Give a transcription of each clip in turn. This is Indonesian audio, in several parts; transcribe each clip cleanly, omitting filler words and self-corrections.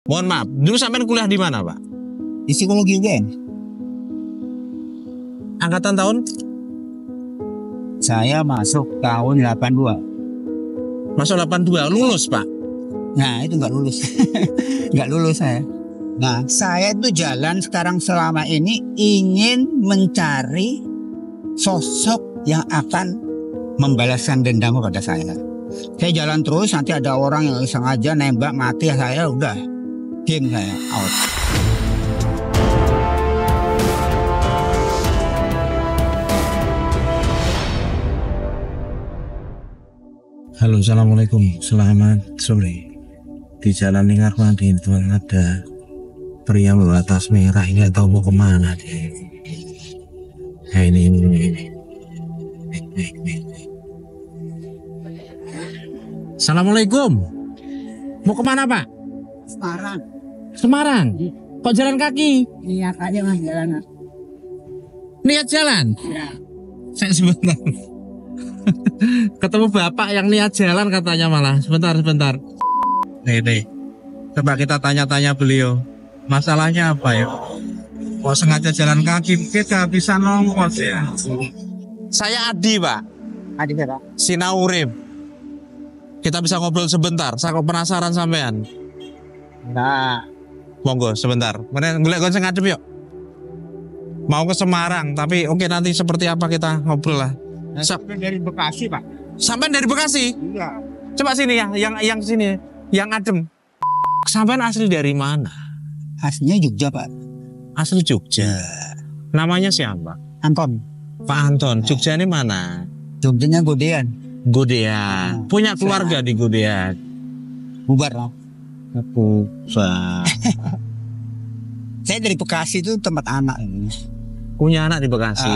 Mohon maaf, dulu sampean kuliah di mana, Pak? Di psikologi UGM. Angkatan tahun? Saya masuk tahun 82. Masuk 82, lulus, Pak? Nah, itu nggak lulus. Nggak lulus saya. Nah, saya itu jalan sekarang selama ini ingin mencari sosok yang akan membalaskan dendam kepada saya. Saya jalan terus, nanti ada orang yang sengaja nembak mati, saya udah game saya out. Halo, assalamualaikum, selamat sore. Di Jalan Linggarwadi itu ada pria berbawa tas merah, nggak tahu mau kemana dia. Nah, ini. Assalamualaikum. Mau kemana, Pak? Semarang. Semarang. Kok jalan kaki? Niat aja mas jalan. Niat jalan? Ya. Saya sebentar. Ketemu bapak yang niat jalan katanya malah. Sebentar. Nih. Coba kita tanya-tanya beliau. Masalahnya apa ya? Kok sengaja jalan kaki? Kita bisa nongkos ya. Saya Adi, Pak. Adi siapa? Sinaurim. Kita bisa ngobrol sebentar. Saya kok penasaran sampean. Nah. Monggo sebentar. Mending golek kon sing ngadep yuk. Mau ke Semarang, tapi oke nanti seperti apa kita ngobrol lah. Sampai dari Bekasi Pak. Sampai dari Bekasi? Iya. Coba sini ya, yang sini, yang adem. Sampean asli dari mana? Aslinya Jogja Pak. Asli Jogja. Namanya siapa? Anton. Pak Anton. Jogja ini mana? Jogjanya Godean. Godean. Punya keluarga di Godean. Bubar Pak. Bubar. Saya dari Bekasi itu tempat anak. Punya anak di Bekasi.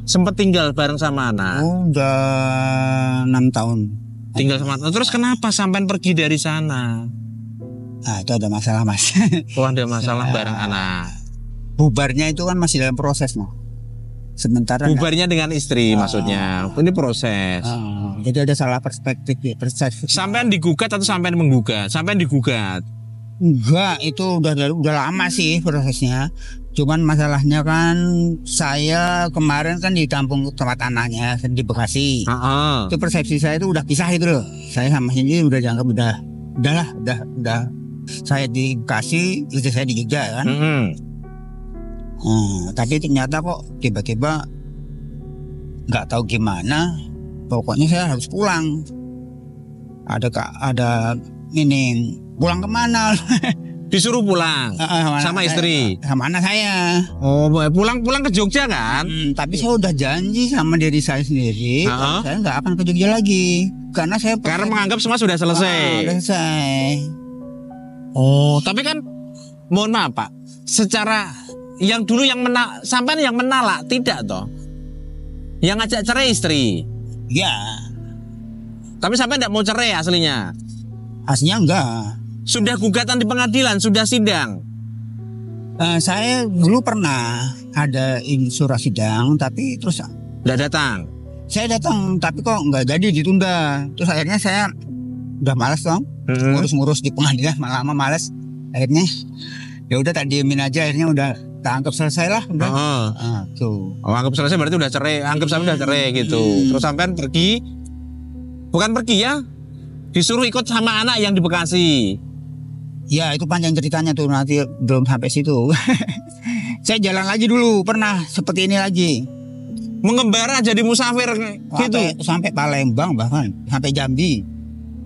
Sempet tinggal bareng sama anak. Oh, udah 6 tahun. Tinggal sama anak. Terus kenapa sampean pergi dari sana? Ah, itu ada masalah mas. Oh, ada masalah bareng anak. Bubarnya itu kan masih dalam proses noh. Sementara bubarnya dengan istri maksudnya. Ini proses. Jadi ada salah perspektif ya. Sampean digugat atau sampean menggugat? Sampean digugat. Enggak, itu udah lama sih prosesnya. Cuman masalahnya kan saya kemarin kan ditampung tempat anaknya di Bekasi. Itu persepsi saya itu udah pisah itu loh. Saya sama sini udah dianggap udah. Saya di Bekasi, istri saya di Jogja kan. Tapi ternyata kok tiba-tiba nggak tahu gimana. Pokoknya saya harus pulang. Ada ini. Pulang kemana? Disuruh pulang sama istri, sama anak saya. Oh, pulang ke Jogja kan? Tapi saya udah janji sama diri saya sendiri, saya nggak akan ke Jogja lagi karena menganggap semua sudah selesai. Selesai. Oh, tapi kan, mohon maaf Pak, secara yang dulu sampean yang menalak tidak toh? Yang ngajak cerai istri? Ya. Tapi sampean tidak mau cerai aslinya? Aslinya enggak. Sudah gugatan di pengadilan, sudah sidang. Saya dulu pernah ada surat sidang, tapi terus nggak datang. Saya datang, tapi kok nggak jadi, ditunda. Terus akhirnya saya udah malas dong, ngurus di pengadilan, lama malas. Akhirnya ya udah tak diemin aja. Akhirnya udah tak anggap selesai lah. Udah. Tuh. Oh, anggap selesai berarti udah cerai. Anggap sampai udah cerai gitu. Terus sampean pergi, bukan pergi ya? Disuruh ikut sama anak yang di Bekasi. Ya itu panjang ceritanya tuh, nanti belum sampai situ. Saya jalan lagi dulu, pernah seperti ini lagi. Mengembara jadi musafir gitu. Sampai Palembang bahkan, sampai Jambi.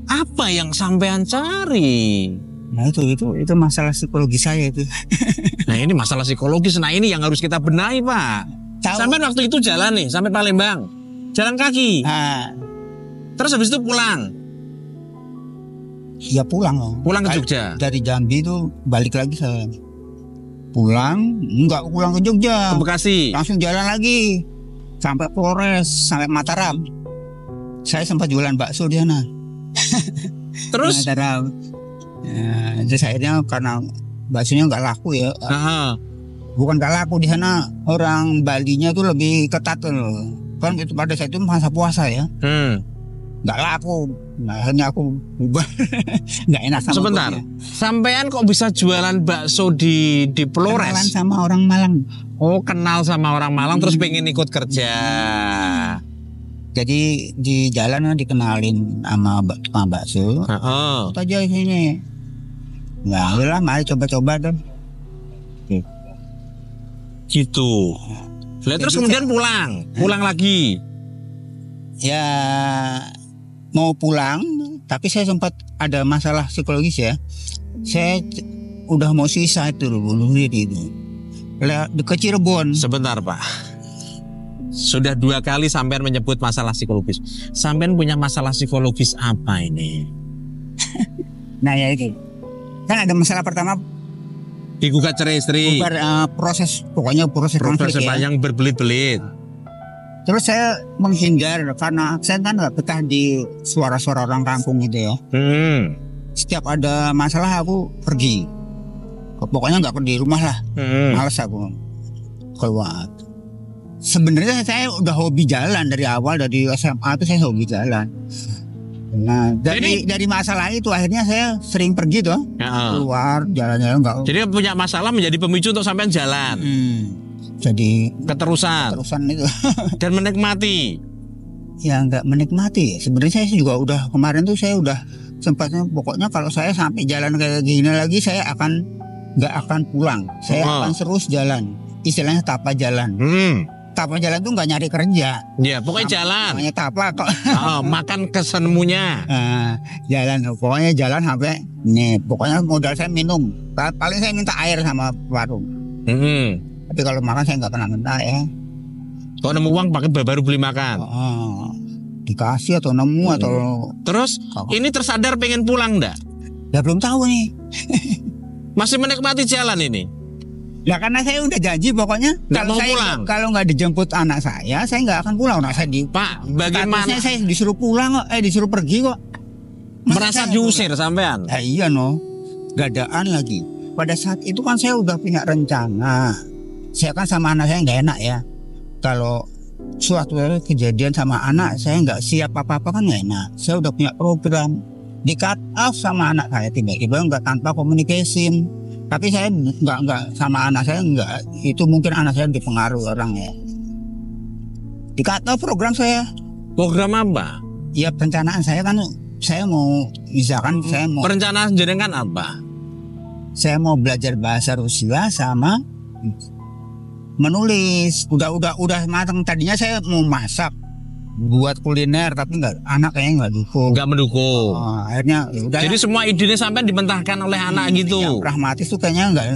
Apa yang sampean cari? Nah itu masalah psikologi saya itu. Nah ini masalah psikologis, nah ini yang harus kita benahi Pak. Sampean waktu itu jalan nih, sampai Palembang. Jalan kaki. Terus habis itu pulang. Ya pulang ke Jogja. Dari Jambi itu balik lagi saya. Enggak pulang ke Jogja. Ke Bekasi. Langsung jalan lagi sampai Polres, sampai Mataram. Saya sempat jualan bakso di sana. Terus? Mataram. Ya, terus akhirnya karena baksonya nggak laku ya. Bukan nggak laku di sana, orang Balinya tuh lebih ketat loh. Kan itu pada saat itu masa puasa ya. nggak laku. Nah, akhirnya aku bubar. Nggak enak sama Sebentar. bosnya. Sampean kok bisa jualan bakso di Kenalan Flores? sama orang Malang. Oh, kenal sama orang Malang terus pengen ikut kerja. Jadi di jalan dikenalin sama tukang bakso. Heeh. Ikut aja sini. Nah, udah mari coba-coba deh. Gitu. Lah terus Jadi kemudian pulang lagi. Ya mau pulang, tapi saya sempat ada masalah psikologis ya. Saya udah mau suicide dulu, bunuh diri itu. Dekat Cirebon. Sebentar Pak. Sudah 2 kali sampean menyebut masalah psikologis. Sampean punya masalah psikologis apa ini? Nah ya itu. Kan ada masalah pertama Digugat cerai istri. proses konflik ya. Yang berbelit-belit. Terus saya menghindar karena saya kan nggak betah di suara-suara orang kampung gitu ya. Setiap ada masalah aku pergi. Pokoknya nggak di rumah lah. Males aku keluar. Sebenarnya saya udah hobi jalan dari awal, dari SMA tuh saya hobi jalan. Nah dari masalah itu akhirnya saya sering pergi tuh keluar jalan-jalan nggak. Jadi punya masalah menjadi pemicu untuk sampean jalan. Jadi Keterusan itu. dan menikmati. Ya nggak menikmati. Sebenarnya saya juga udah kemarin tuh saya udah sempatnya pokoknya kalau saya sampai jalan kayak gini lagi saya nggak akan pulang. Saya akan terus jalan. Istilahnya tapa jalan. Tapa jalan tuh nggak nyari kerja. Ya pokoknya jalan. Namanya tapa kok. Makan kesemuanya. Jalan. Pokoknya jalan sampai nih. Pokoknya modal saya minum. Paling saya minta air sama warung. Tapi kalau makan saya nggak pernah minta ya. Kalau nemu uang pakai baru beli makan. Dikasih atau nemu atau. Terus ini tersadar pengen pulang enggak? Ya belum tahu nih. Masih menikmati jalan ini? Ya karena saya udah janji pokoknya kalau nggak dijemput anak saya nggak akan pulang. Anak saya Pak, bagaimana? Statusnya saya disuruh pulang kok, disuruh pergi kok. Merasa diusir sampean? Ya iya gadaan lagi. Pada saat itu kan saya udah punya rencana. Saya kan sama anak saya nggak enak ya. Kalau suatu kejadian sama anak saya nggak siap apa-apa kan nggak enak. Saya udah punya program. Di cut off sama anak saya tiba-tiba nggak tanpa communication. Tapi saya nggak sama anak saya nggak. Itu mungkin anak saya dipengaruhi orang ya. Di cut off program saya. Program apa? Ya perencanaan saya kan saya mau misalkan saya mau. Perencanaan jenengan apa? Saya mau belajar bahasa Rusia sama menulis. Udah matang. Tadinya saya mau masak buat kuliner tapi anak kayaknya nggak dukung. Nggak mendukung. Akhirnya udah. Jadi semua idenya sampai dimentahkan oleh anak gitu. Yang pragmatis tuh kayaknya nggak.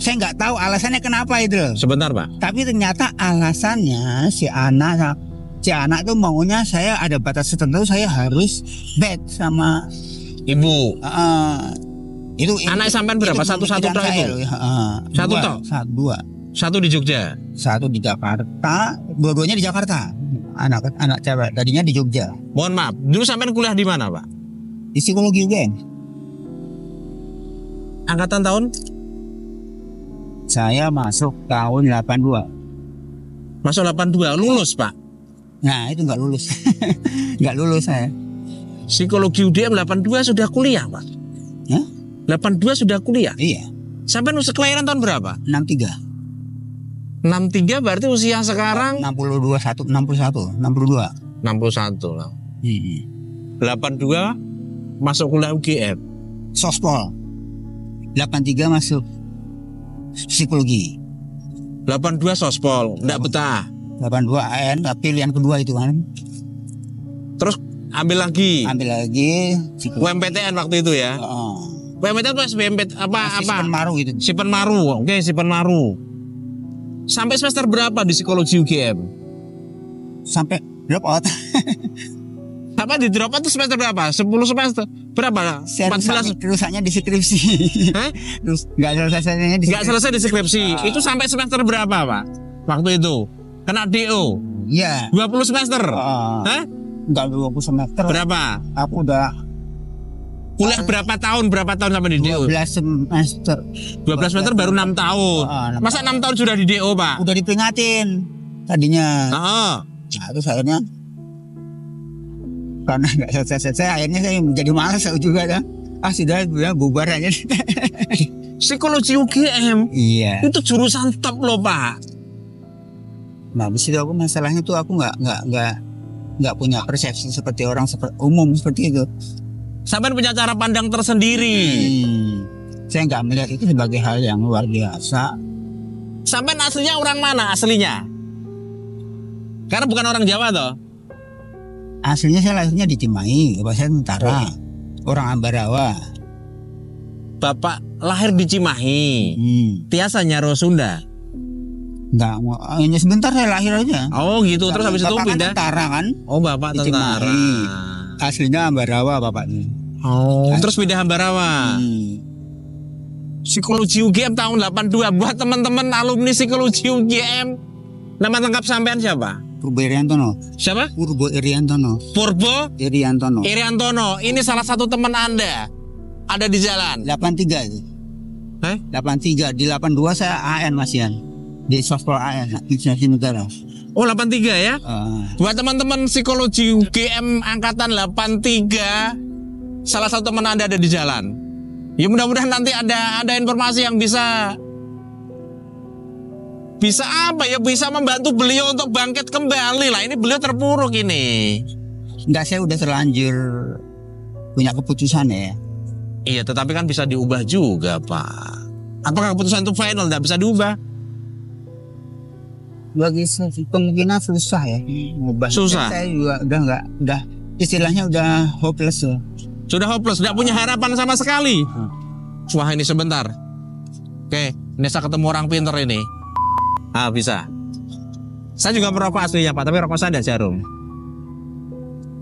Saya nggak tahu alasannya kenapa itu. Sebentar Pak. Tapi ternyata alasannya si anak tuh maunya saya ada batas tertentu saya harus bed sama ibu. Itu anak sampean berapa? Satu tok itu? Satu tok? Dua. Satu di Jogja? Satu di Jakarta. Dua-duanya di Jakarta. Anak cewek. Tadinya di Jogja. Mohon maaf. Dulu sampean kuliah di mana Pak? Di psikologi UGM. Angkatan tahun? Saya masuk tahun 82. Masuk 82. Lulus Pak? Nah itu nggak lulus. Nggak lulus saya. Psikologi UGM 82 sudah kuliah Pak? Ya? 82 sudah kuliah? Iya. Sampai kelahiran tahun berapa? 63. 63 berarti usia sekarang 62 61 62 lah. 82 masuk kuliah UGM. Sospol. 83 masuk psikologi. 82 sospol, enggak betah. 82 AN pilihan kedua itu kan. Terus ambil lagi UMPTN waktu itu ya. UMPTN itu SBMPT apa? Sipenmaru itu. Sipenmaru. Oke, Sipenmaru. Sampai semester berapa di psikologi UGM? Sampai drop out. Apa di drop out itu semester berapa? 10 semester. Berapa? 14. Rusaknya di skripsi. Hah? Terus enggak selesai di skripsi. Itu sampai semester berapa, Pak? Waktu itu. Kena DO. Iya. 20 semester. Hah? Enggak 20 semester. Berapa? Aku udah kuliah berapa tahun sampai di DO? 12 semester. 12 semester baru 6 tahun. Masa 6 tahun sudah di DO, Pak? Udah diperingatin tadinya. Heeh. Nah, terus akhirnya karena nggak selesai akhirnya saya menjadi malas juga ya. Sudah bubar aja. Psikologi UGM Iya. itu jurusan top loh Pak. Nah, di situ aku masalahnya tuh aku nggak punya persepsi seperti orang umum seperti itu. Sampai punya cara pandang tersendiri. Saya nggak melihat itu sebagai hal yang luar biasa. Sampai aslinya orang mana aslinya? Karena bukan orang Jawa toh. Aslinya saya lahirnya di Cimahi, bapak saya tentara, orang Ambarawa. Bapak lahir di Cimahi. Tiasanya Roh Sunda. Nggak mau, hanya sebentar saya lahir aja. Oh gitu, terus habis itu bapak pindah. Kan tentara kan? Oh bapak Di tentara. Cimahi. Aslinya Ambarawa bapaknya. Oh, terus pindah Ambarawa. Psikologi UGM tahun 82 buat teman-teman alumni psikologi UGM. Nama lengkap sampean siapa? Purbo Iriantono. Siapa? Purbo Iriantono. Purbo Iriantono. Iriantono. Ini salah satu teman Anda. Ada di jalan. 83 itu. 83 di 82 saya AN masian. Di Sospol AN, Instansi Negara. Oh 83 ya? Buat teman-teman psikologi UGM angkatan 83, salah satu teman Anda ada di jalan. Ya mudah-mudahan nanti ada informasi yang bisa apa ya, bisa membantu beliau untuk bangkit kembali lah. Ini beliau terpuruk ini. Enggak, saya udah terlanjur punya keputusan ya. Iya, tetapi kan bisa diubah juga Pak. Apakah keputusan itu final, tidak bisa diubah? Bagi kemungkinan susah ya ngubah. Susah. Saya juga udah istilahnya udah hopeless loh. Sudah hopeless, tidak punya harapan sama sekali. Wah ini sebentar. Oke, ini saya ketemu orang pinter ini. Ah bisa. Saya juga merokok aslinya Pak, tapi rokok saya ada jarum.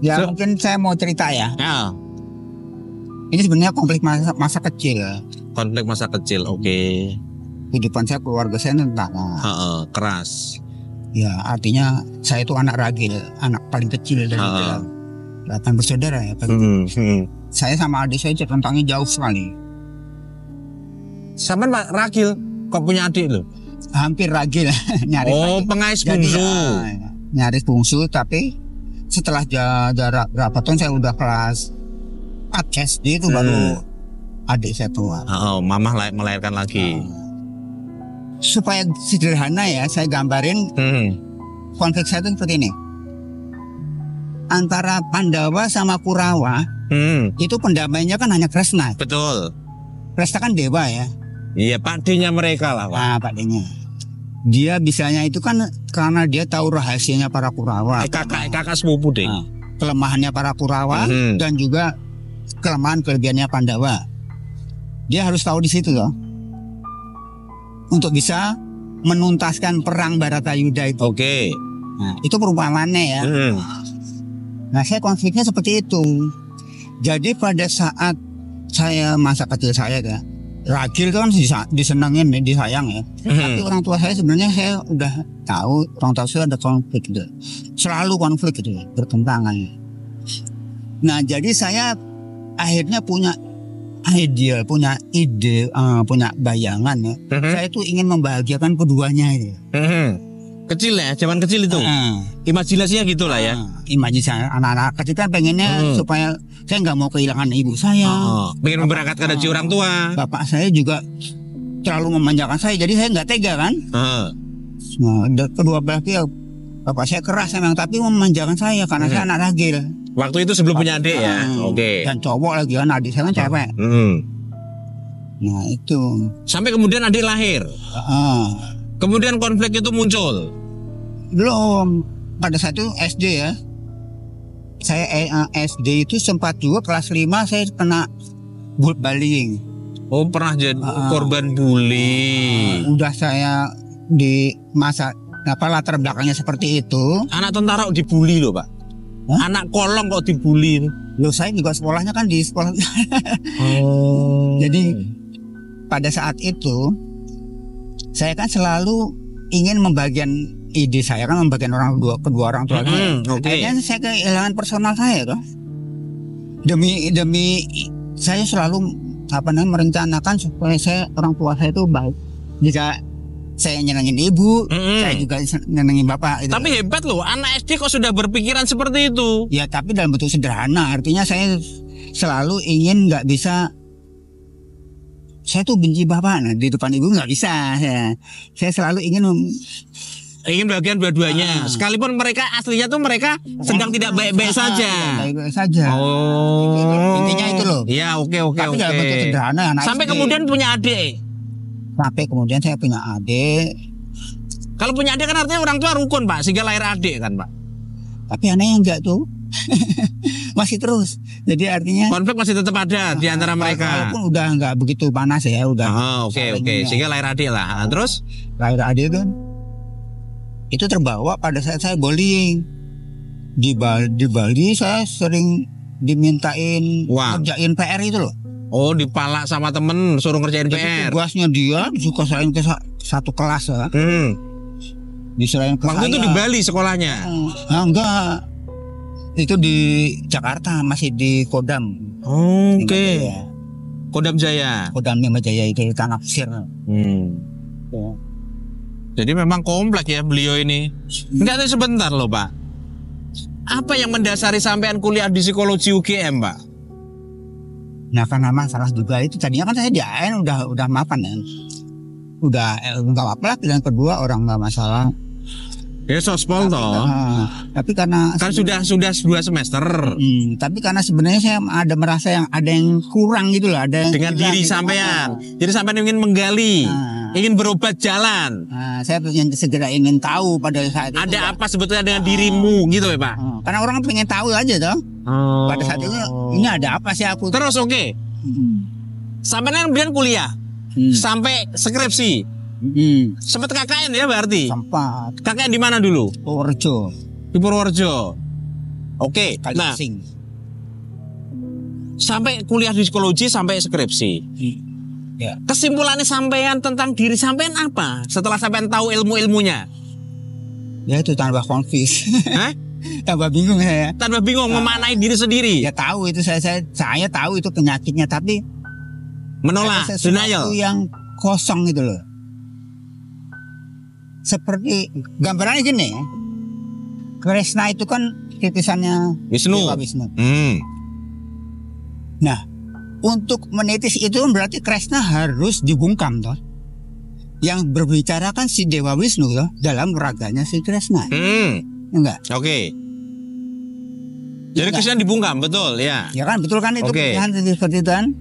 Ya mungkin saya mau cerita ya. Ya. Ini sebenarnya konflik masa kecil. Konflik masa kecil, oke. Kehidupan saya, keluarga saya tentara. Keras. Ya artinya saya itu anak ragil, anak paling kecil dari 8 bersaudara ya. Saya sama adik saya rentangnya jauh sekali. Sampai Pak ragil, kok punya adik loh? Hampir ragil, nyaris. Oh pengais bungsu. Nyaris bungsu, tapi setelah jarak berapa tahun saya udah kelas 4 SD itu baru adik saya keluar. Mama melahirkan lagi. Supaya sederhana ya, saya gambarin konflik saya itu seperti ini. Antara Pandawa sama Kurawa, itu pendamainya kan hanya Kresna. Betul. Kresna kan dewa ya. Iya, pakdinya mereka lah Pak. Nah, pakdinya. Dia bisanya itu kan karena dia tahu rahasianya para Kurawa. Kakak sepupu deh. Kelemahannya para Kurawa dan juga kelebihannya Pandawa. Dia harus tahu di situ loh. Untuk bisa menuntaskan perang Baratayuda itu. Oke. Nah, itu perumpamannya ya. Nah, saya konfliknya seperti itu. Jadi pada saat saya masa kecil saya ya, ragil itu kan disenangin, disayang ya. Tapi orang tua saya sebenarnya saya udah tahu, orang tua saya ada konflik gitu. Selalu konflik gitu, bertentangan. Nah, jadi saya akhirnya punya ide, punya bayangan ya. Saya itu ingin membahagiakan keduanya itu. Kecil ya, zaman kecil itu. Imajinasinya gitulah ya. Imajinasi anak-anak kecil kan pengennya supaya saya nggak mau kehilangan ibu saya. Pengen memberangkatkan rezeki orang tua. Bapak saya juga terlalu memanjakan saya, jadi saya nggak tega kan. Nah, kedua belah pihak, bapak saya keras memang, tapi memanjakan saya karena saya anak ragil. Waktu itu sebelum punya adik ya. Oke. Dan cowok lagi kan, adik saya kan cewek. Nah itu. Sampai kemudian adik lahir. Kemudian konflik itu muncul. Belum, pada saat itu SD ya. Saya SD itu sempat juga kelas 5 saya kena bullying. Oh pernah jadi korban bully. Udah saya di masa latar belakangnya seperti itu. Anak tentara dibully loh Pak. Anak kolong kok dibully. Loh saya juga sekolahnya kan di sekolah. Jadi pada saat itu saya kan selalu ingin membagian ide saya kan membagian kedua orang tua saya. Akhirnya saya kehilangan personal saya tuh. Demi saya selalu merencanakan supaya orang tua saya itu baik. Jika Saya nyenengin ibu, saya juga nyenengin bapak. Gitu. Tapi hebat loh, anak SD kok sudah berpikiran seperti itu. Ya tapi dalam bentuk sederhana. Artinya saya selalu ingin nggak bisa. Saya tuh benci bapak. Nah di depan ibu nggak bisa. Saya selalu ingin bagian dua-duanya. Sekalipun mereka aslinya tuh mereka sedang tidak baik-baik saja. Baik-baik saja. Oh. Intinya itu loh. Ya oke. Tapi dalam bentuk sederhana. Sampai kemudian punya adik. Sampai kemudian saya punya adik. Kalau punya adik kan artinya orang tua rukun Pak, sehingga lahir adik kan Pak. Tapi anehnya enggak tuh. Masih terus. Jadi artinya konflik masih tetap ada di antara mereka. Walaupun udah enggak begitu panas ya, udah. Oke. Sehingga lahir adik lah. Terus lahir adik kan itu terbawa pada saat saya bowling. Di Bali saya sering dimintain ngerjain PR itu loh. Oh, dipalak sama temen suruh ngerjain PR. Tugasnya dia suka selain ke satu kelas ya. Diserahin ke waktu saya. itu di Bali sekolahnya? Enggak. Itu di Jakarta, masih di Kodam. Oke. Kodam Jaya. Kodam Jaya itu di Tanah Sir. Ya. Jadi memang kompleks ya beliau ini. Enggak tahu sebentar loh Pak. Apa yang mendasari sampean kuliah di psikologi UGM Pak? Nah karena masalah juga itu tadinya kan saya di AN udah mapan kan. Udah nggak apa-apa lah pilihan kedua orang nggak masalah. Ya sospol toh. Tapi karena kan sudah 2 semester. Tapi karena sebenarnya saya ada merasa ada yang kurang gitu loh, ada yang dengan diri sampean. Jadi sampean ingin menggali, ingin berobat jalan. Saya segera ingin tahu pada saat itu. Ada apa sebetulnya dengan dirimu gitu ya Pak? Karena orang pengen tahu aja toh. Pada saat itu ini ada apa sih aku? Terus oke. Sampean kemudian kuliah sampai skripsi. Sempat KKN ya berarti? Sempat. KKN di mana dulu? Purworejo. Di Purworejo. Oke. Nah, sampai kuliah di psikologi sampai skripsi. Ya. Kesimpulannya sampean tentang diri sampean apa? Setelah sampean tahu ilmu-ilmunya? Ya itu tambah confuse. Hah? Tambah bingung saya. Tambah bingung memaknai diri sendiri. Ya tahu itu saya tahu itu penyakitnya tapi menolak, denial. Itu yang kosong gitu loh. Seperti gambarannya gini, Krishna itu kan titisannya Wisnu. Dewa Wisnu. Nah, untuk menitis itu berarti Krishna harus dibungkam toh. Yang berbicara kan si Dewa Wisnu toh dalam raganya si Krishna. Enggak. Oke. Jadi Krishna dibungkam, betul ya? Ya kan, betul kan itu pilihan seperti itu kan?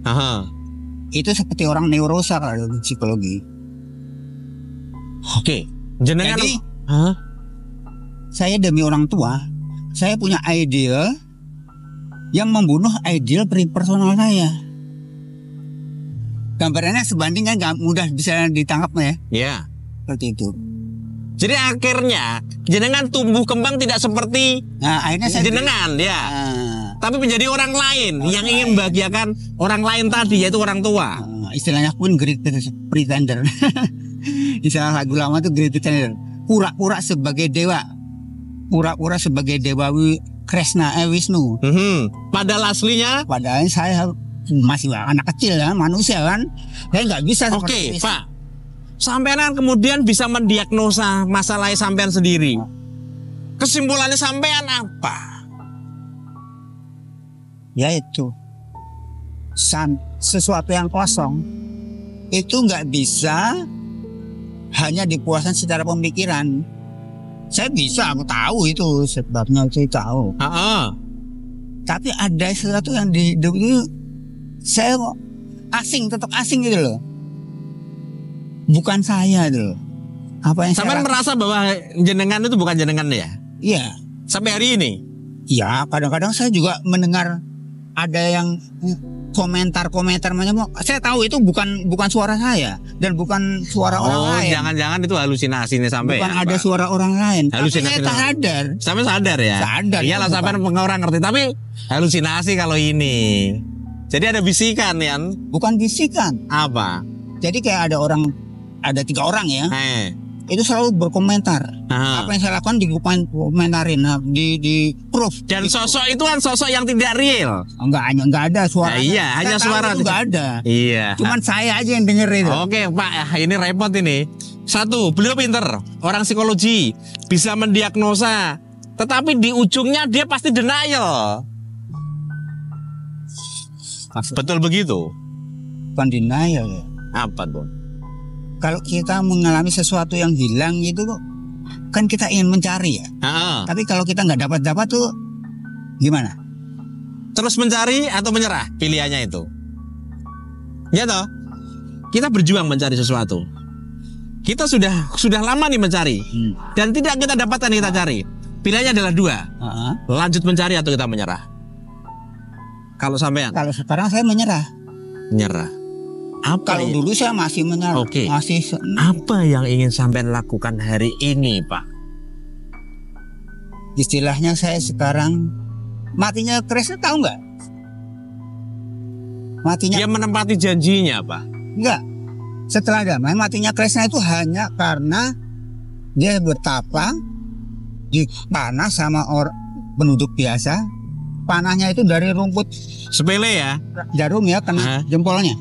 Itu seperti orang neurosa kalau di psikologi. Oke. Jenengan. Jadi, saya demi orang tua, saya punya ideal yang membunuh ideal personal saya. Gambarannya sebanding kan nggak mudah bisa ditangkap ya? Iya. Seperti itu. Jadi akhirnya jenengan tumbuh kembang tidak seperti akhirnya saya jenengan ya. Tapi menjadi orang lain yang ingin membahagiakan orang lain tadi yaitu orang tua. Istilahnya pun great pretender. Istilah lagu lama itu great pretender. Pura-pura sebagai dewa. Pura-pura sebagai dewa Krishna Wisnu. Padahal aslinya? Padahal saya masih anak kecil ya, manusia kan. Saya nggak bisa. Oke, Pak. Sampean kemudian bisa mendiagnosa masalah sampean sendiri. Kesimpulannya sampean apa? Yaitu sesuatu yang kosong itu nggak bisa hanya dipuaskan secara pemikiran. Saya bisa, aku tahu itu sebabnya, saya tahu. Tapi ada sesuatu yang di hidup itu saya asing, tetap asing gitu loh. Bukan saya itu loh. Apa yang sampai merasa bahwa jenengan itu bukan jenengan ya? Iya. Sampai hari ini? Iya, kadang-kadang saya juga mendengar ada yang komentar-komentar macam, saya tahu itu bukan suara saya dan bukan suara orang lain. Jangan-jangan itu halusinasi nih sampai. Bukan ada suara orang lain. Halusinasi. Tapi saya sadar. Sampai sadar ya? Sadar. Iyalah sampai orang ngerti, tapi halusinasi kalau ini. Jadi ada bisikan ya? Bukan bisikan. Apa? Jadi kayak ada 3 orang ya. Itu selalu berkomentar. Apa yang saya lakukan dikomentarin, di proof. Dan sosok itu kan sosok yang tidak real. Enggak ada suara. Iya, hanya suara. Enggak ada. Iya. Cuman saya aja yang denger itu. Oke, Pak, ini repot ini. Satu, beliau pinter, orang psikologi, bisa mendiagnosa, tetapi di ujungnya dia pasti denial. Betul begitu? Bukan denial ya. Apa tuh? Kalau kita mengalami sesuatu yang hilang itu kan kita ingin mencari ya. Tapi kalau kita nggak dapat tuh gimana? Terus mencari atau menyerah? Pilihannya itu. Ya toh? Kita berjuang mencari sesuatu. Kita sudah lama nih mencari dan tidak kita dapatkan yang kita cari. Pilihannya adalah dua. Lanjut mencari atau kita menyerah. Kalau sampean? Kalau sekarang saya menyerah. Menyerah. Apa Kalau dulu saya masih menyerah. Oke. Masih. Apa yang ingin sampean lakukan hari ini, Pak? Istilahnya saya sekarang matinya Krisna tahu nggak? Matinya Dia menempati janjinya, Pak. enggak. Setelah damai matinya Krisna itu hanya karena dia bertapa dipanah sama orang penduduk biasa. Panahnya itu dari rumput Sepele ya? jarum ya, kena jempolnya.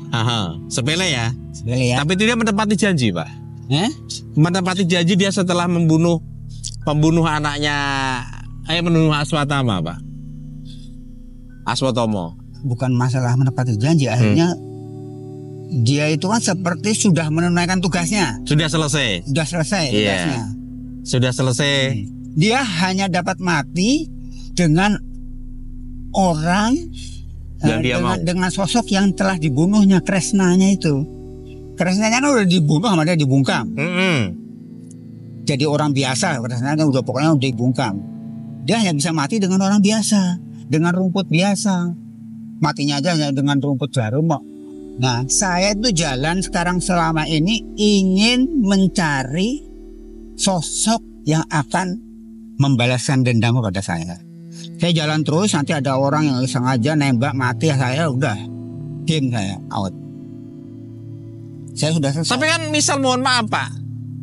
Sepele ya? Sepele ya. Tapi tidak menepati janji, Pak. Menepati janji dia setelah pembunuh anaknya, membunuh Aswatama, Pak. Aswatomo. Bukan masalah menepati janji, akhirnya dia itu kan seperti sudah menunaikan tugasnya. Sudah selesai. Sudah selesai tugasnya. Sudah selesai. Dia hanya dapat mati dengan orang yang dia mau. dengan sosok yang telah dibunuhnya Kresnanya itu. Kresnanya kan udah dibunuh sama dia dibungkam. Jadi orang biasa, Kresnanya udah pokoknya udah dibungkam. Dia hanya bisa mati dengan orang biasa, dengan rumput biasa. Matinya aja hanya dengan rumput jarum kok. Nah, saya itu jalan sekarang selama ini ingin mencari sosok yang akan membalaskan dendam kepada saya. Saya jalan terus, nanti ada orang yang sengaja nembak mati, saya udah game, saya out. Saya sudah selesai. Tapi kan misal mohon maaf, Pak,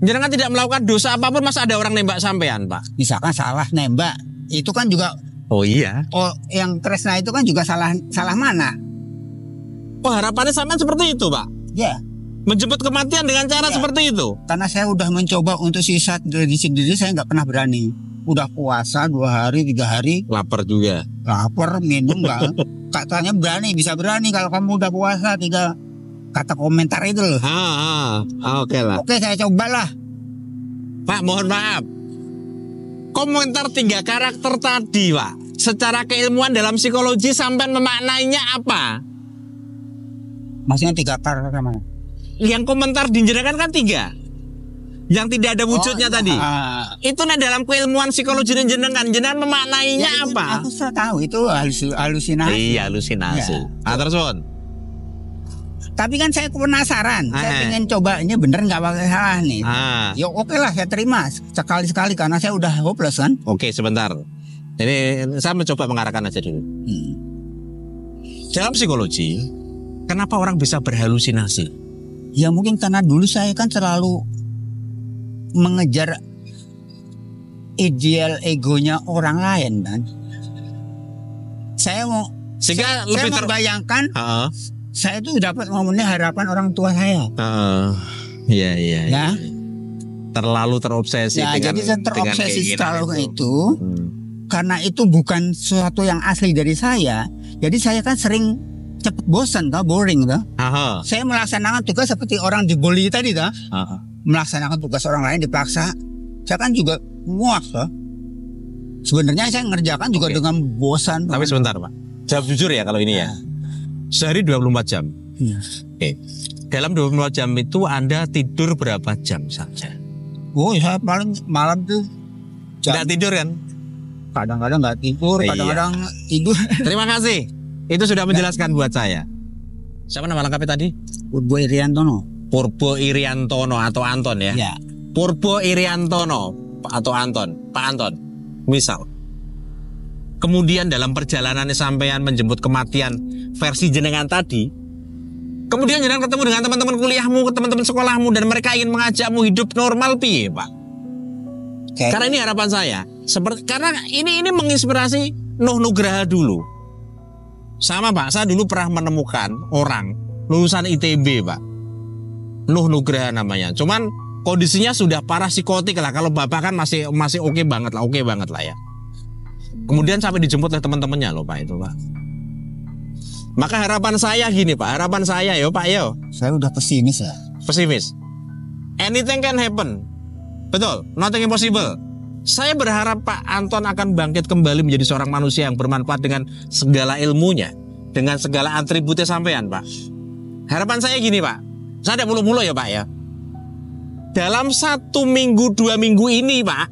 jangan tidak melakukan dosa apapun masa ada orang nembak sampean, Pak. Misalkan salah nembak, itu kan juga yang Kresna itu kan juga salah mana? Oh, harapannya sampean seperti itu, Pak? Ya. Menjemput kematian dengan cara seperti itu? Karena saya udah mencoba untuk sisa dari sendiri, saya nggak pernah berani. Udah puasa 2 hari 3 hari, lapar juga. Lapar, minum nggak. Katanya bisa berani kalau kamu udah puasa 3 kata komentar itu loh. Oke lah. Oke, saya cobalah. Pak, mohon maaf. Komentar 3 karakter tadi, Pak, secara keilmuan dalam psikologi sampean memaknainya apa? Maksudnya 3 karakter mana? Yang komentar dinjenengan kan 3. Yang tidak ada wujudnya tadi. Itu dalam keilmuan psikologi jenengan memaknainya ya, apa? Aku sudah tahu itu halusinasi. Iya, halusinasi. Ya. Terus, tapi kan saya penasaran. Saya pengen coba ini bener nggak pakai salah nih. Ya oke lah, saya terima sekali-sekali karena saya udah hopeless kan. Oke, sebentar. Ini saya mencoba mengarahkan aja dulu. Dalam psikologi, kenapa orang bisa berhalusinasi? Ya mungkin karena dulu saya kan selalu mengejar ideal egonya orang lain kan. Saya mau membayangkan saya itu dapat memenuhi harapan orang tua saya. Iya. Terlalu terobsesi jadi saya terobsesi terlalu itu. Karena itu bukan sesuatu yang asli dari saya. Jadi saya kan sering cepet bosan boring Saya melaksanakan tugas seperti orang dibully tadi melaksanakan tugas orang lain dipaksa. Saya kan juga muak Sebenarnya saya ngerjakan juga dengan bosan. Tapi sebentar, Pak. Jawab jujur ya kalau ini ya. Sehari 24 jam. Oke. Dalam 24 jam itu Anda tidur berapa jam saja? Oh, saya paling malam tuh nggak tidur kan? Kadang-kadang nggak tidur, kadang-kadang tidur. Terima kasih. Itu sudah menjelaskan buat saya. Siapa nama lengkapnya tadi? Purbo Iriantono. Purbo Iriantono atau Anton ya? Ya. Purbo Iriantono atau Anton, Pak Anton. Misal, kemudian dalam perjalanan sampean menjemput kematian versi jenengan tadi, kemudian jenengan ketemu dengan teman-teman kuliahmu, teman-teman sekolahmu, dan mereka ingin mengajakmu hidup normal, piye, Pak? Karena ini harapan saya. Karena ini menginspirasi Nuh Nugraha dulu. Sama, Pak, saya dulu pernah menemukan orang lulusan ITB, Pak. Nuh Nugraha namanya. Cuman kondisinya sudah parah psikotik lah. Kalau bapak kan masih oke banget lah ya. Kemudian sampai dijemput oleh teman-temannya loh Pak itu Pak. Maka harapan saya gini Pak, harapan saya yo Pak yo. Saya udah pesimis ya. Pesimis. Anything can happen. Betul, nothing impossible. Saya berharap Pak Anton akan bangkit kembali menjadi seorang manusia yang bermanfaat dengan segala ilmunya, dengan segala atributnya sampean Pak. Harapan saya gini Pak, saya tidak mulu-mulu ya Pak ya. Dalam 1 minggu 2 minggu ini Pak,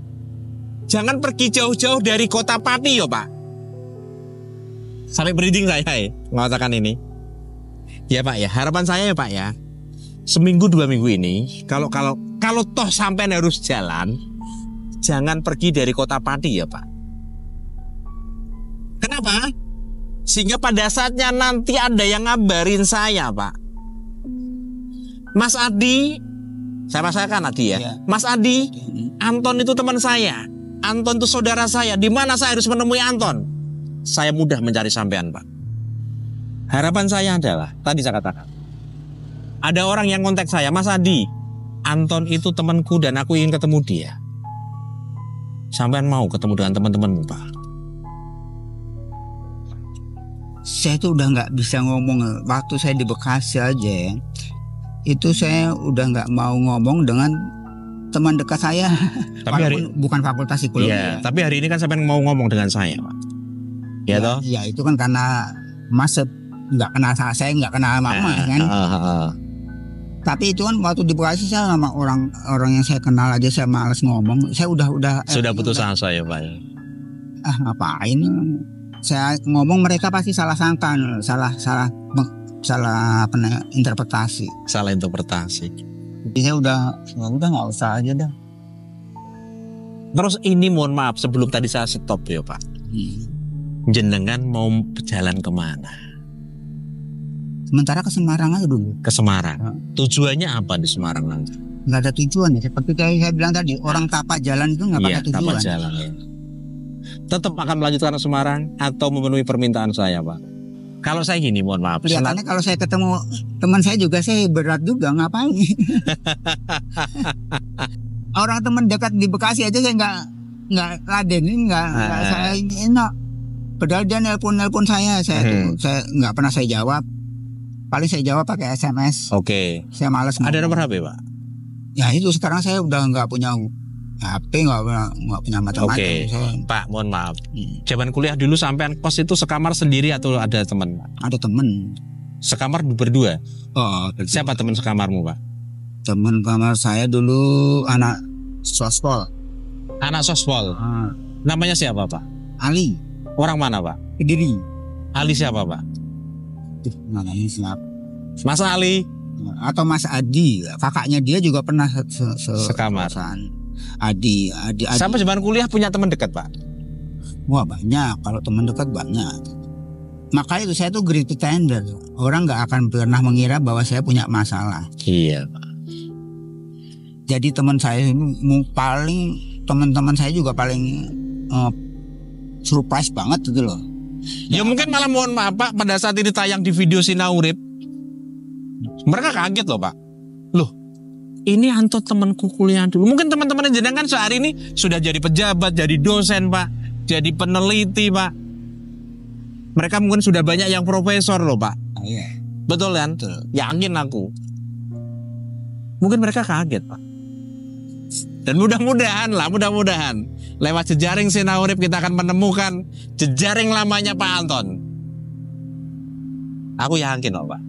jangan pergi jauh-jauh dari kota Pati ya Pak. Sampai berhiding saya mengatakan ini. Ya Pak ya, harapan saya ya Pak ya. Seminggu 2 minggu ini, kalau toh sampai harus jalan, jangan pergi dari kota Pati ya Pak. Kenapa? Sehingga pada saatnya nanti ada yang ngabarin saya Pak. Mas Adi, saya masakan Adi ya. Mas Adi, Anton itu teman saya. Anton itu saudara saya. Di mana saya harus menemui Anton? Saya mudah mencari sampean Pak. Harapan saya adalah, tadi saya katakan, ada orang yang kontak saya, Mas Adi, Anton itu temanku dan aku ingin ketemu dia. Sampean mau ketemu dengan teman-temanmu Pak? Saya tuh udah nggak bisa ngomong. Waktu saya di Bekasi aja ya, itu saya udah nggak mau ngomong dengan teman dekat saya. Tapi bukan fakultas psikologi. Iya, tapi hari ini kan sampean mau ngomong dengan saya Pak. Ya toh? Ya itu kan karena Mas nggak kenal saya, nggak kenal Mama kan. Tapi itu kan waktu di Bekasi saya sama orang yang saya kenal aja saya malas ngomong. Saya sudah putus asa ya Pak. Ngapain? Saya ngomong mereka pasti salah sangka, salah interpretasi. Salah interpretasi. Jadi saya udah nggak usah aja dah. Terus ini mohon maaf sebelum tadi saya stop ya Pak. Jenengan mau berjalan kemana? Sementara ke Semarang aja dulu. Ke Semarang. Tujuannya apa di Semarang nanti? Nggak ada tujuan ya. Seperti saya bilang tadi, orang tapak jalan itu nggak pakai tujuan. Tapak jalan ya. Tetap akan melanjutkan ke Semarang atau memenuhi permintaan saya Pak? Kalau saya gini, mohon maaf. Kelihatannya kalau saya ketemu teman saya juga saya berat juga ngapain? Orang teman dekat di Bekasi aja saya nggak ladenin, nggak saya enak. Padahal dia nelpon saya tuh saya nggak pernah saya jawab. Paling saya jawab pakai SMS. Oke. Saya malas. Ada nomor HP Pak? Ya itu sekarang saya udah nggak punya HP, nggak punya macam-macam. Oke. Pak, mohon maaf. Zaman kuliah dulu sampean kos itu sekamar sendiri atau ada teman? Ada teman. Sekamar berdua? Oh. Siapa teman sekamarmu Pak? Teman kamar saya dulu anak sospol. Anak sospol. Namanya siapa Pak? Ali. Orang mana Pak? Kediri. Ali siapa Pak? Namanya siapa? Mas Ali. Atau Mas Adi. Kakaknya dia juga pernah sekamar. Adi. Sampai zaman kuliah punya teman dekat Pak? Wah banyak. Kalau teman dekat banyak. Makanya itu saya tuh great pretender. Orang nggak akan pernah mengira bahwa saya punya masalah. Iya Pak. Jadi teman saya teman-teman saya juga paling surprise banget gitu loh. Ya mungkin malah mohon maaf Pak, pada saat ini tayang di video Sinaurip, mereka kaget loh Pak. Loh, ini Anton temanku kuliah dulu. Mungkin teman-teman jenengan sehari ini sudah jadi pejabat, jadi dosen Pak, jadi peneliti Pak. Mereka mungkin sudah banyak yang profesor loh Pak. Iya. Betul kan? Betul. Yakin aku. Mungkin mereka kaget Pak. Dan mudah-mudahan lewat jejaring Sinaurip kita akan menemukan jejaring lamanya Pak Anton. Aku yakin loh Pak.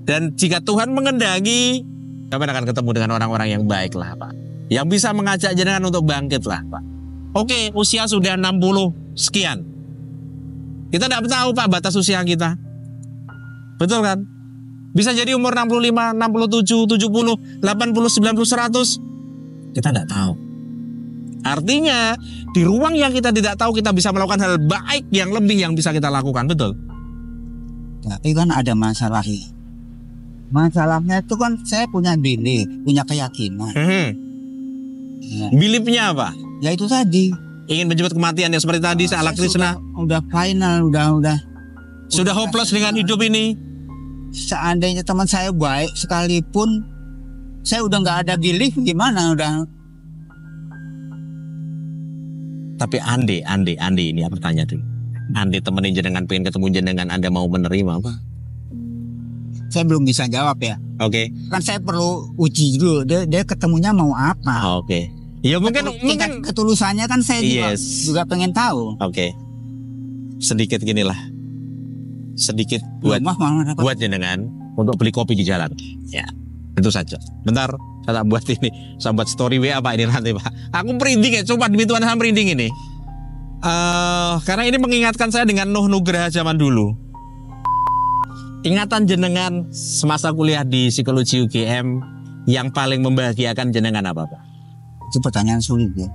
Dan jika Tuhan mengendaki, kami akan ketemu dengan orang-orang yang baik lah Pak. Yang bisa mengajak jenengan untuk bangkit lah Pak. Oke, usia sudah 60 sekian. Kita tidak tahu Pak batas usia kita. Betul kan? Bisa jadi umur 65, 67, 70, 80, 90, 100. Kita tidak tahu. Artinya di ruang yang kita tidak tahu kita bisa melakukan hal baik yang lebih yang bisa kita lakukan. Betul? Tapi kan ada masalah. Masalahnya itu kan saya punya belief, punya keyakinan. Ya. Beliefnya apa? Ya itu tadi. Ingin menjemput kematian ya seperti tadi Ala Krishna. Udah final, Sudah hopeless dengan hidup ini. Seandainya teman saya baik sekalipun, Saya udah nggak ada di lift gimana udah. Tapi Ande ini aku tanya dulu. Ande temenin jenengan pengen ketemu jenengan, Anda mau menerima apa? Saya belum bisa jawab ya. Oke. Kan saya perlu uji dulu. Dia ketemunya mau apa? Oke. Ya mungkin Tingkat ketulusannya kan saya juga pengen tahu. Oke. Sedikit ginilah. Sedikit buat jenengan untuk beli kopi di jalan. Ya. Itu saja. Bentar, saya buat ini. Saya buat story WA Pak ini nanti Pak. Aku merinding ya, coba demi Tuhan saya merinding ini. Karena ini mengingatkan saya dengan Nuh Nugraha zaman dulu. Ingatan jenengan semasa kuliah di psikologi UGM yang paling membahagiakan jenengan apa Pak? Itu pertanyaan sulit ya.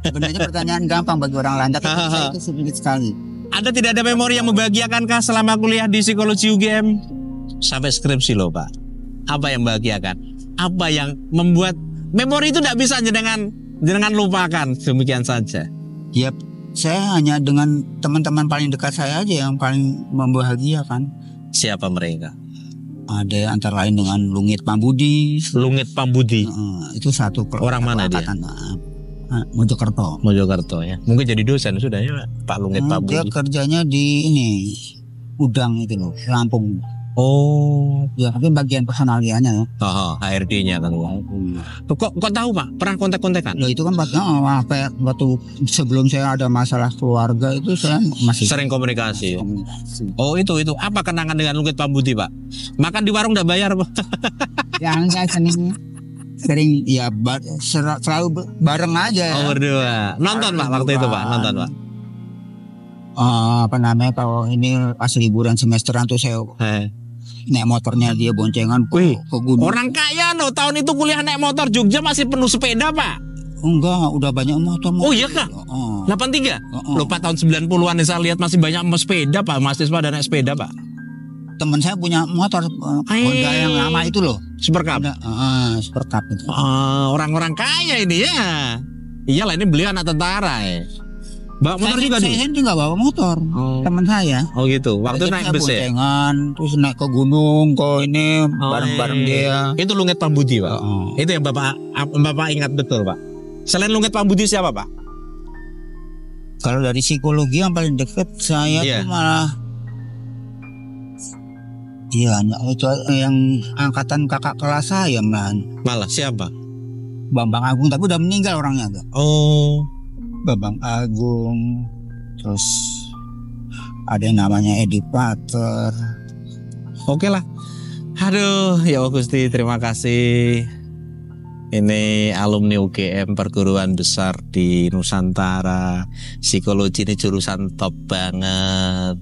Sebenarnya pertanyaan gampang bagi orang lain, tapi saya itu sulit sekali. Anda tidak ada memori yang membahagiakankah selama kuliah di psikologi UGM? Sampai skripsi loh Pak. Apa yang membahagiakan? Apa yang membuat memori itu tidak bisa jenengan lupakan? Demikian saja. Ya, saya hanya dengan teman-teman paling dekat saya aja yang paling membahagiakan. Siapa mereka? Ada antara lain dengan Lungit Pambudi. Lungit Pambudi. Itu satu orang mana dia? Mojokerto. Mojokerto ya. Mungkin jadi dosen sudah ya Pak Lungit Pambudi. Dia kerjanya di ini Udang itu loh, Lampung. Oh, ya tapi bagian personalianya ya. HRD-nya kan. Kok tahu Pak? Pernah kontak-kontakan? Loh itu kan waktu sebelum saya ada masalah keluarga itu saya masih sering komunikasi. Oh itu apa kenangan dengan Lungit Pambudi Pak? Makan di warung udah bayar Pak? Yang saya sering ya selalu bareng aja. Oh berdua. Nonton Pak waktu itu Pak? Nonton Pak? Apa namanya kalau ini pas liburan semesteran tuh saya naik motornya dia boncengan ke gunung. Orang kaya loh tahun itu kuliah naik motor, Jogja masih penuh sepeda Pak. Enggak, udah banyak motor. Oh iya kah? 83? Lupa tahun 90-an saya lihat masih banyak sepeda Pak, mahasiswa dan naik sepeda Pak. Temen saya punya motor Honda yang lama itu loh. Supercup. Supercup itu. Orang-orang kaya ini ya. Iyalah ini beliau anak tentara ya. Bawa motor juga saya nggak bawa motor, teman saya. Oh gitu. Waktu naik bus ya. Terus naik ke gunung, ke ini bareng-bareng dia. Itu Lungit Pambudi Pak. Itu yang bapak ingat betul Pak. Selain Lungit Pambudi siapa Pak? Kalau dari psikologi yang paling dekat saya tuh malah, itu yang angkatan kakak kelas saya Malah siapa? Bambang Agung, tapi udah meninggal orangnya tuh. Oh. Bambang Agung, terus ada yang namanya Edi Pater. Oke lah. Aduh, ya Gusti, terima kasih. Ini alumni UGM perguruan besar di Nusantara. Psikologi ini jurusan top banget.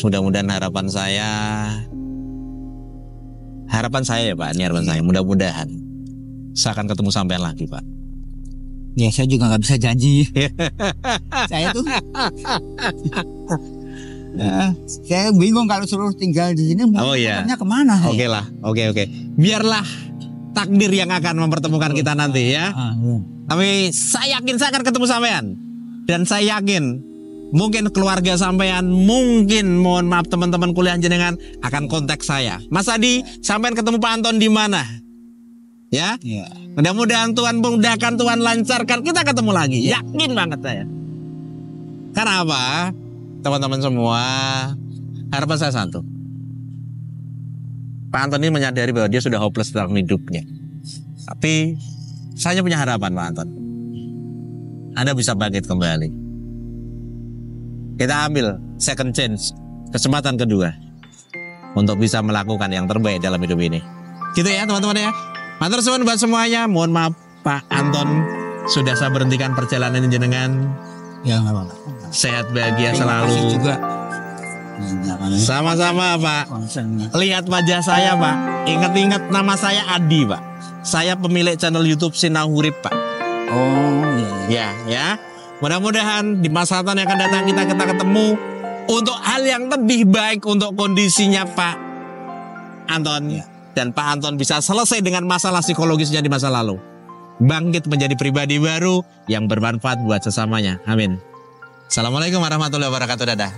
Mudah-mudahan harapan saya ya Pak, ini harapan saya. Mudah-mudahan saya akan ketemu sampean lagi Pak. Ya saya juga nggak bisa janji. Saya tuh saya bingung kalau suruh tinggal di sini. Motornya kemana? Oke lah, oke. Biarlah takdir yang akan mempertemukan kita nanti ya. Tapi saya yakin saya akan ketemu sampean. Dan saya yakin mungkin keluarga sampean, mungkin mohon maaf teman-teman kuliah jenengan akan kontak saya. Mas Adi, sampean ketemu Pak Anton di mana? Ya. Mudah-mudahan Tuhan mudahkan, Tuhan lancarkan, kita ketemu lagi. Yakin banget saya. Karena apa? Teman-teman semua, harapan saya satu. Pak Anton ini menyadari bahwa dia sudah hopeless dalam hidupnya. Tapi saya punya harapan Pak Anton. Anda bisa bangkit kembali. Kita ambil second chance, kesempatan kedua untuk bisa melakukan yang terbaik dalam hidup ini. Gitu ya teman-teman ya. Matur suwun buat semuanya. Mohon maaf Pak Anton, sudah saya berhentikan perjalanan jenengan. Ya nggak apa-apa. Sehat bahagia selalu. Juga. Sama-sama Pak. Lihat wajah saya Pak. Ingat-ingat nama saya Adi Pak. Saya pemilik channel YouTube Sinahurip Pak. Oh ya. Mudah-mudahan di masa yang akan datang kita ketemu untuk hal yang lebih baik untuk kondisinya Pak Anton. Dan Pak Anton bisa selesai dengan masalah psikologisnya di masa lalu. Bangkit menjadi pribadi baru yang bermanfaat buat sesamanya. Amin. Assalamualaikum warahmatullahi wabarakatuh. Dadah.